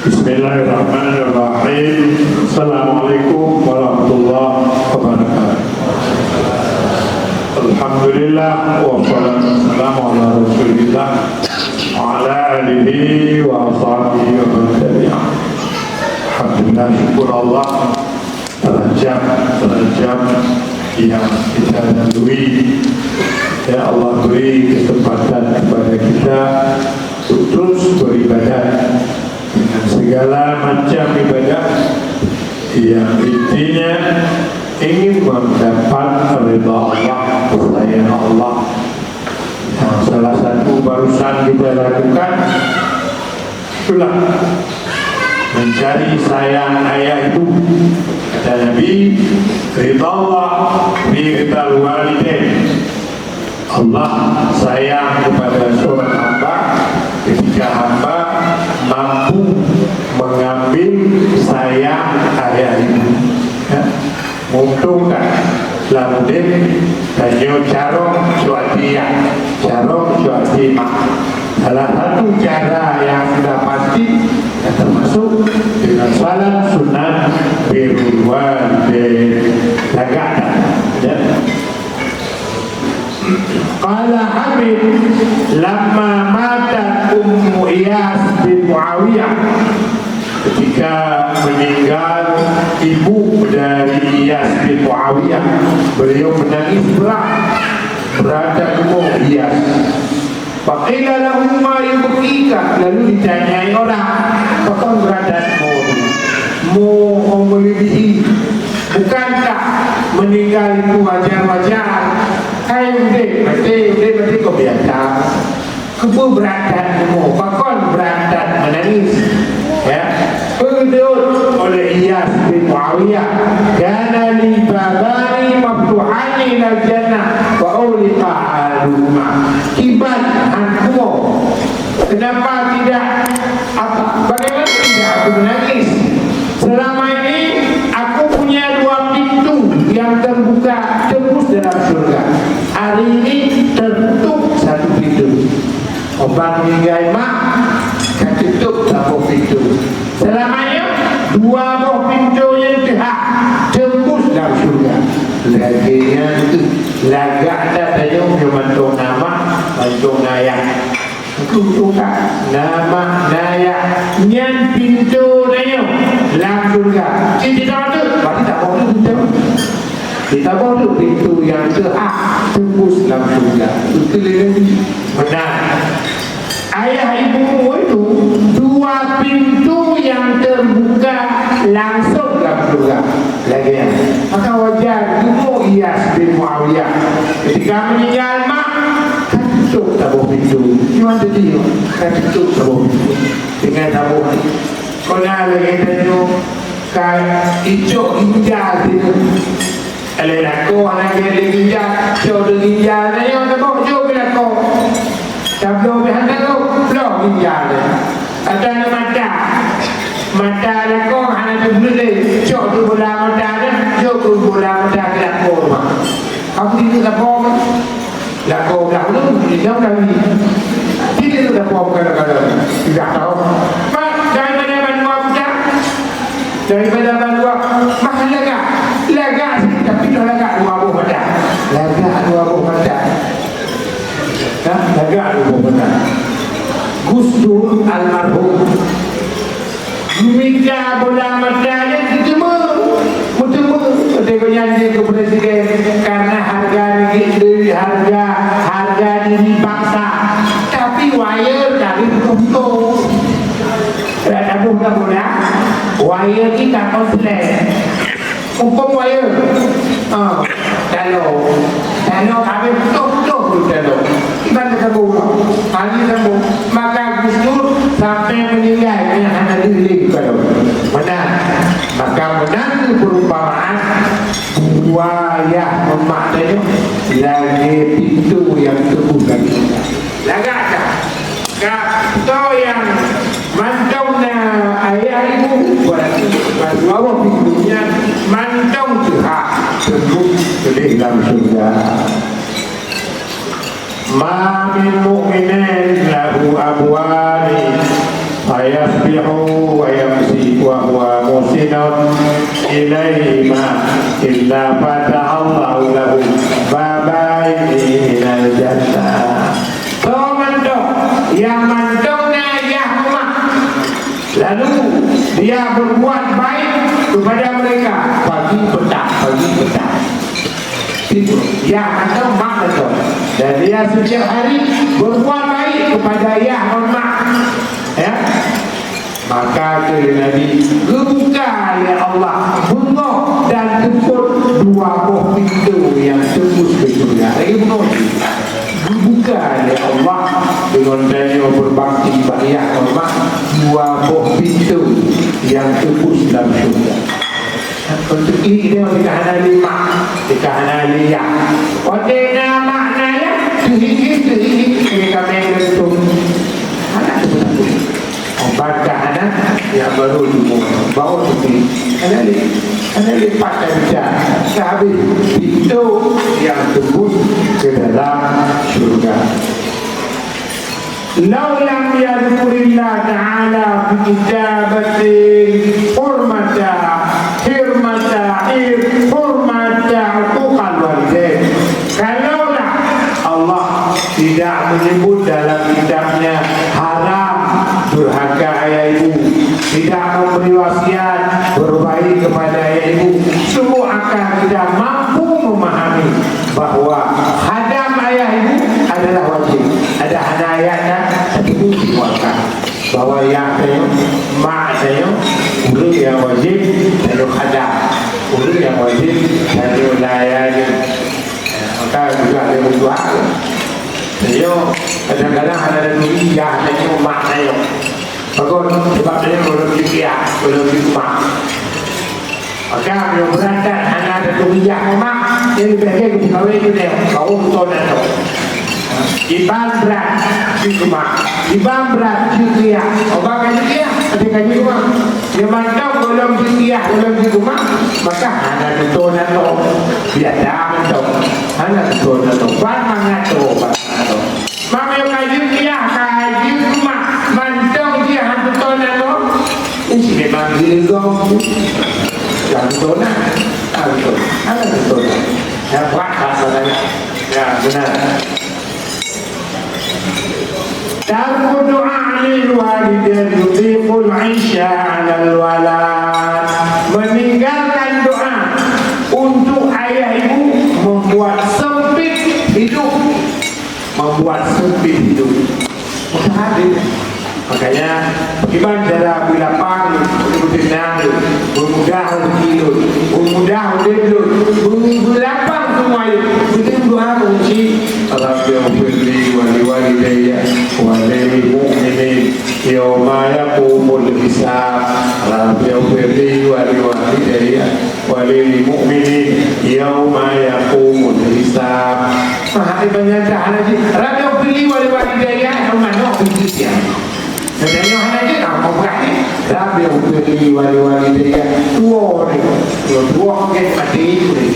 Bismillahirrahmanirrahim. Assalamualaikum warahmatullahi wabarakatuh. Alhamdulillah wassalatu wassalamu ala rasulillah wa ala alihi wa ashabihi wa man tabi'ah. Alhamdulillah, syukur Allah terajam yang kita lalui. Ya Allah, beri kesempatan kepada kita untuk terus beribadah dengan segala macam ibadah yang intinya ingin mendapat ridha Allah, sayang Allah. Yang salah satu barusan kita lakukan itulah mencari sayang ayah ibu. Kata Nabi, ridha Allah bi ridal walidain. Allah sayang kepada seorang hamba ketika hamba mampu mengambil sayang ayah ibu. Ya. Menguntungkan lamudin tanyo carong suatiya, carong suatima. Salah satu cara yang sudah pasti yang termasuk dengan salat sunat birrul walidain. Lagak ya. Qala Habib lamma matat Ummu Iyas bin Muawiyah, ketika meninggal ibu dari Iyas bin Muawiyah, beliau menangis berat Ummu Iyas. Faqila lahu ma yubkika, lalu ditanyai orang, apakah beratmu? Mau melebihi, bukankah meninggal itu wajar-wajar? Hai berarti kau biasa. Kebu berantat semua, bakon berantat menangis. Ya, udut oleh Iyas bin Muawiyah. Kana li babani maftuhani lal jannah wa uliqa aluma. Kibat ankumu. Kenapa tidak? Bagaimana tidak aku menangis? Selama ini aku punya dua pintu yang terbuka tembus dalam surga. Hari ini tertutup satu pintu. Obat meninggal mak, tertutup satu pintu. Selamanya dua buah pintu yang pihak tembus dalam surga. Laginya itu lagak tak tanya menyentuh nama, menyentuh naya. Kutukan nama naya nyan pintu naya dalam surga. Kita tahu berarti tak boleh pintu. Kita boleh pintu yang terhak tembus dalam surga. Itu lebih benar. Ayah ibumu itu dua pintu yang terbuka langsung dalam surga. Lagi ya. Maka wajar Ummu Iyas bin Muawiyah ketika meninggal mak tutup tabuh pintu. Cuma jadi tutup tabuh pintu dengan tabuh. Kena lagi tanya kan hijau ginjal itu. Alai lako anak dia ginjal, jauh ginjal na yun, nako jauh lako. Tablo behan nako, flow ginjal. Ada na mata lako anak tu boleh, jauh tu bola mata dia, jauh tu bola mata ke lako mah. Aku itu lako dah ni jauh lagi. Tidak tu lako kadang-kadang tidak tahu. Mak daripada banua budak, daripada banua mahal lagak sikit tapi dah lagak dua buah badan. Lagak dua buah badan. Lagak dua buah badan. Gus Dur almarhum Mika bola matanya ketemu tengok nyanyi ke presiden karena harga diri bangsa, tapi wire dari tutup. Ada bola wire kita konslet. Hukum wire. Kalau kami betul-betul kalau kita sambung, kami sambung, maka Gus Dur sampai meninggal yang hanya diri kalau benar, maka benar perumpamaan buaya memaknanya lagi pintu yang terbuka. Lagak tak? Kau yang mantaunya ayah ibu berdua pintunya mantau Tuhan terbuka di dalam surga. Ma min mu'minin lahu abwani fayasbihu wa yamsi wa huwa musinun ilaihima illa fata'allahu lahu babaini minal jannah. So mandong yang mandongnya Yahumah, lalu dia berbuat baik kepada mereka pagi petang. Itu yang mandong mak mandong, dan dia setiap hari berbuat baik kepada Yahumah, ya. Maka kata Nabi, kebuka ya Allah bengok dan jemput dua buah pintu yang tembus ke surga. Lagi bengok dibuka ya Allah dengan daya berbakti pada Allah, dua buah pintu yang tembus dalam surga. Untuk ini dia dikahana lima, dikahana liya. Wadena maknanya sehingga mereka mengentuk anak itu. Baca anak yang baru umur bawa seperti anak lipat dan bicara habis itu yang tembus ke dalam syurga. Lau lam yadkurillah ta'ala fi kitabatin hurmata uqal walidain, kalaulah Allah tidak menyebut dalam kitabnya haram durhaka ayah ibu, tidak memberi wasiat berbaik kepada ayah ibu, semua akan tidak mampu memahami bahawa hadam ayah ibu adalah wajib. Ada ayatnya satu dikeluarkan bahawa yang saya mak saya ulu yang wajib dan hadam, ulu yang wajib dan layani. Maka juga ada berdoa. Saya kadang-kadang ada dunia hanya mak saya. Bagus sebab dia belum dikiak, belum dimak. Maka bila berantak hanya ada dunia mak, dia lebih baik kita kawin itu dia. Kau betul dan tu. Ibang berat dikiak, ibang berat dikiak. Obang kan dikiak, ada kan dikiak. Dia mantap belum dikiak, belum dikiak. Maka hanya betul dan tu. Biasa betul. Hanya betul dan tu. Ban mangat tu, ban mangat tu. Mama yang kaji dikiak, kaji rumah. Mantap dia hantu tonan tu. Ini memang gilgong. Jangan tonan, hantu. Hanya betul. Yang buat masalahnya. Ya benar. Tarku doa lil walidain yudhiqul 'isha 'alal walad. Meninggalkan doa untuk ayah ibu membuat sempit hidup. Membuat sempit hidup. Makanya bagaimana cara bilapang bertenang, bermudah hidup, bermudah hidup, berlapang semua itu. Kita doa kunci Rabbighfirli wa liwalidayya wa lil mu'minin yawma yaqumul hisab. Rabbighfirli wa liwalidayya wa lil mu'minin yawma yaqumul hisab. Mahal banyak dah lagi. Rabbighfirli wa liwalidayya yawma yaqumul hisab. Dan yang hanya nak berani, Rabbighfirli wa liwalidayya dua orang mati ini.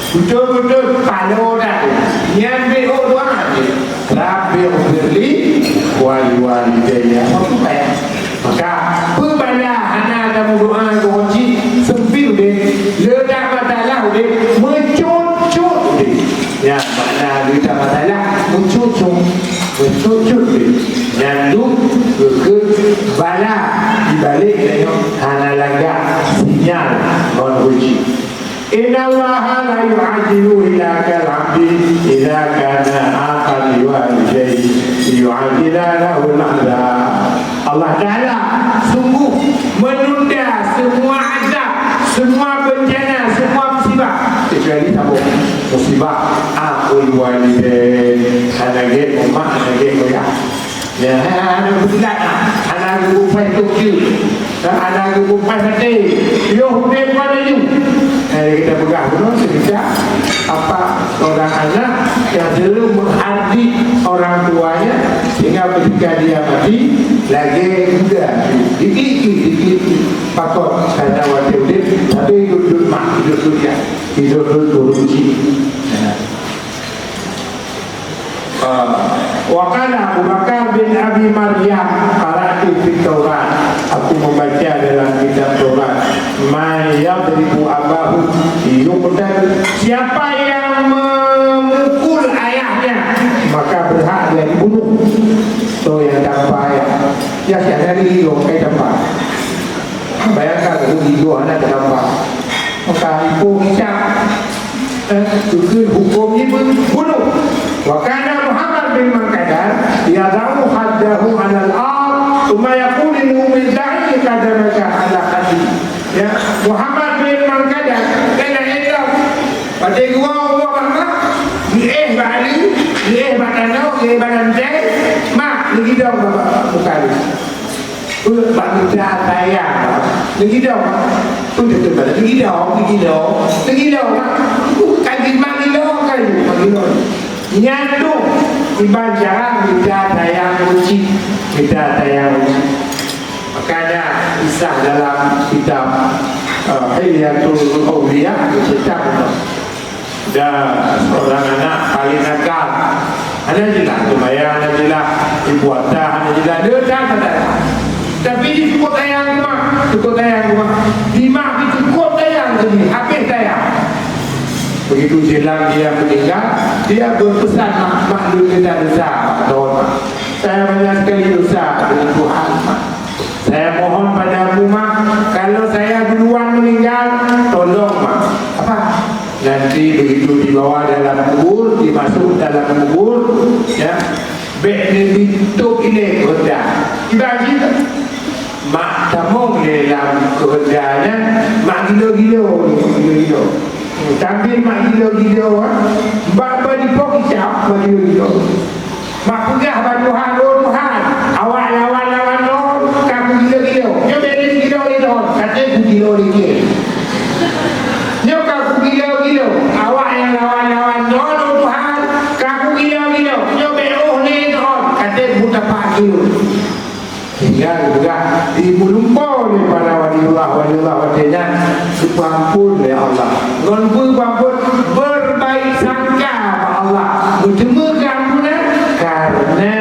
Betul-betul palau dah. Yang betul doa ni. Rabbighfirli wa liwalidayya. Maka berbala anak dalam doa kunci sempil dia, ledak matalah dia, mencucuk dia. Ya, mana ledak matalah mencucuk dia. Nyanduk ke bala dibalik dia hana lagak sinyal menguji. Inna Allah la yu'ajilu ila kal-'abdi idza kana aqal liwalidayhi yu'ajila lahu al-'adab. Allah Ta'ala sungguh menunda semua azab, semua bencana, semua musibah kecuali tabung musibah aqul walidain, anak umat, anak ayah. Ya, anak budak, anak bupai Tokyo, anak bupai Mati, yo hukum mana you? Kita pegang dulu sekejap apa orang anak yang selalu menghardi orang tuanya sehingga ketika dia mati lagi muda dikit pakot kata waktu dia tapi hidup mak hidup dunia hidup turunci. Wakala Abu Bakar bin Abi Maryam qara'tu qara'tu fit Taurat, aku membaca dalam kitab Taurat, ma yadribu abahu yuqtal, siapa yang memukul ayahnya maka berhak dia dibunuh. So yang tanpa ayah ya siapa ni hidup kayak tanpa, bayangkan kalau hidup anak tanpa, maka ibu hijab itu hukumnya bunuh. Wa kana Muhammad bin Mangkadar yadau haddahu 'ala al-ard thumma yaqulu min da'i qadamaka 'ala hadi. Ya, Muhammad bin Mangkadar kena itu pada gua mana bali badano badante mak lagi dah bukan bagi saya lagi dah pun betul lagi dah kaji magilo nyatu dibaca kita tayang uji, makanya kisah dalam kitab Hilyatul Awliya kitab dan seorang anak paling nakal, ada jelas lumayan, ada jelas dibuat dah, ada jelas dia dah. Tapi di cukup tayang rumah, di mak di cukup tayang sini, habis tayang. Begitu jelang dia meninggal, dia berpesan mak dulu kita dosa, mak. Saya banyak sekali dosa dengan Tuhan, mak. Saya mohon padamu, mak, kalau saya duluan meninggal, tolong, mak. Apa? Nanti begitu dibawa dalam kubur, dimasuk dalam kubur, ya, bekni ditutup ini kerja. Dibagi mak tamong dalam kerjanya, mak gilo-gilo. Tapi mak gilo-gilo, bapa di pok icap, mak gilo-gilo. Mak pegah Tuhan, Tuhan, awak lawan kamu gilo-gilo. Nyo beri gilo-gilo, katanya gilo dikit. Nyo kamu gilo-gilo, awak yang lawan Tuhan, kamu gilo-gilo. Nyo beruh ni Tuhan, katanya buta pak gilo. Hingga juga dimumpau oleh para waliullah walinya diampun oleh Allah. Ngonpun berbaik sangka Allah, bertemu keampunan karena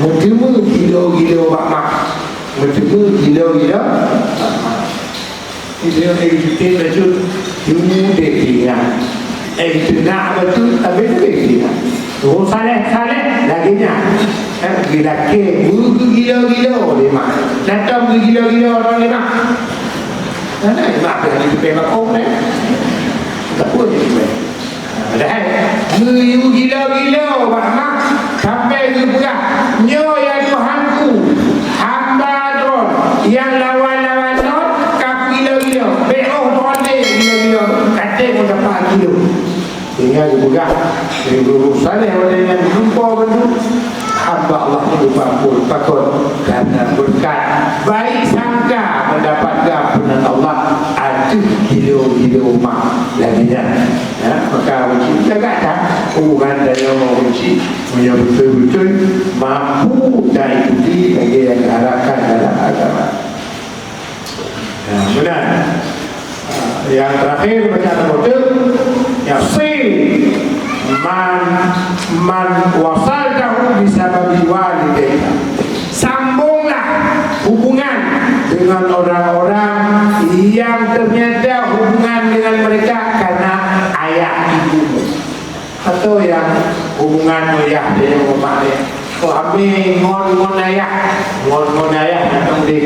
bertemu gilo-gilo mak, bertemu gilo-gilo. Itu kita betul ilmu dekinya. Itu nak betul tapi dekinya. Oh saleh laginya. Gila ke, gila-gila dia mak. Datang gila-gila orang dia mak. Mana mak dengan itu pemak orang ni? Tak pun dia. Padahal gila-gila mak sampai dia pegang. Nyo ya Tuhanku, hamba Tuhan yang lawan Tuhan, kamu gila-gila. Beoh Tuhan ni gila-gila. Kata pun dapat gila. Tinggal dia pegang. Dia berurusan dengan jumpa bentuk. Hamba Allah itu ampun takut karena berkat baik sangka mendapat ampunan Allah, ada gilo-gilo mak laginya. Ya, maka uji jaga tak hubungan dari orang uji punya betul-betul mampu dan ikuti bagi yang diharapkan dalam agama. Benar. Yang terakhir bacaan betul yasin man wasal tahu bisa bagi walidayka, sambunglah hubungan dengan orang-orang yang ternyata hubungan dengan mereka karena ayah ibumu, atau yang hubungan ayah dengan bapak dia. Kami ngon ayah datang di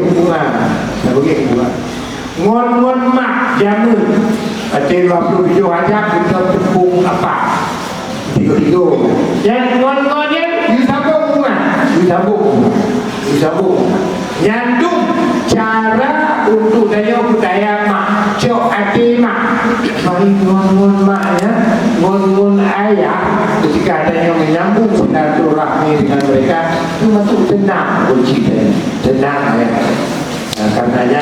hubungan, ngon mak jamun. Ada 27 ajak kita tepung apa? Tiga. Yang ngon-ngonnya disambung hubungan. Disambung. Nyandung cara untuk daya budaya mak. Cok hati mak. Mari ngon-ngon mak ya. Ngon-ngon ayah. Ketika ada yang menyambung silaturahmi dengan mereka, itu masuk tenang kunci dia. Tenang ya. Karenanya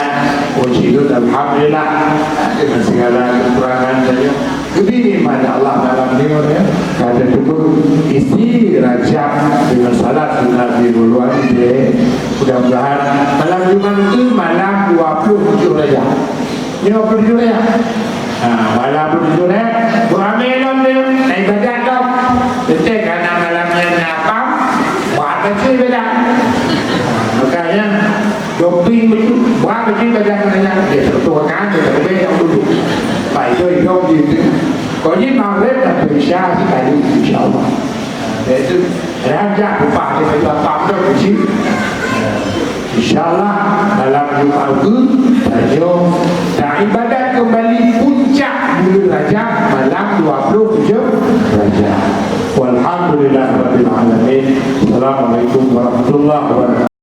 puji itu alhamdulillah dengan segala kekurangan saja begini pada Allah dalam nikmatnya. Karena itu isi Rajab dengan salat Nabi Muhammad ini mudah-mudahan malam Jumat itu malam 27 Rajab. 27 Rajab. Malam 27 Rajab beramelon dia naik badan dong. Betul karena malamnya apa? Buat kecil beda. ตัวงานแต่ไม่เอาดูไปด้วยโยกยืนcó những nào rất là từ xa thì phải đi từ sau mà để từ ra ra của bạn thì phải là tạm cho một xíu insyaallah dalam Jumat itu beliau dan ibadat kembali puncak bulan Rajab malam 27 Rajab. Walhamdulillahirabbil alamin. Assalamualaikum warahmatullahi wabarakatuh.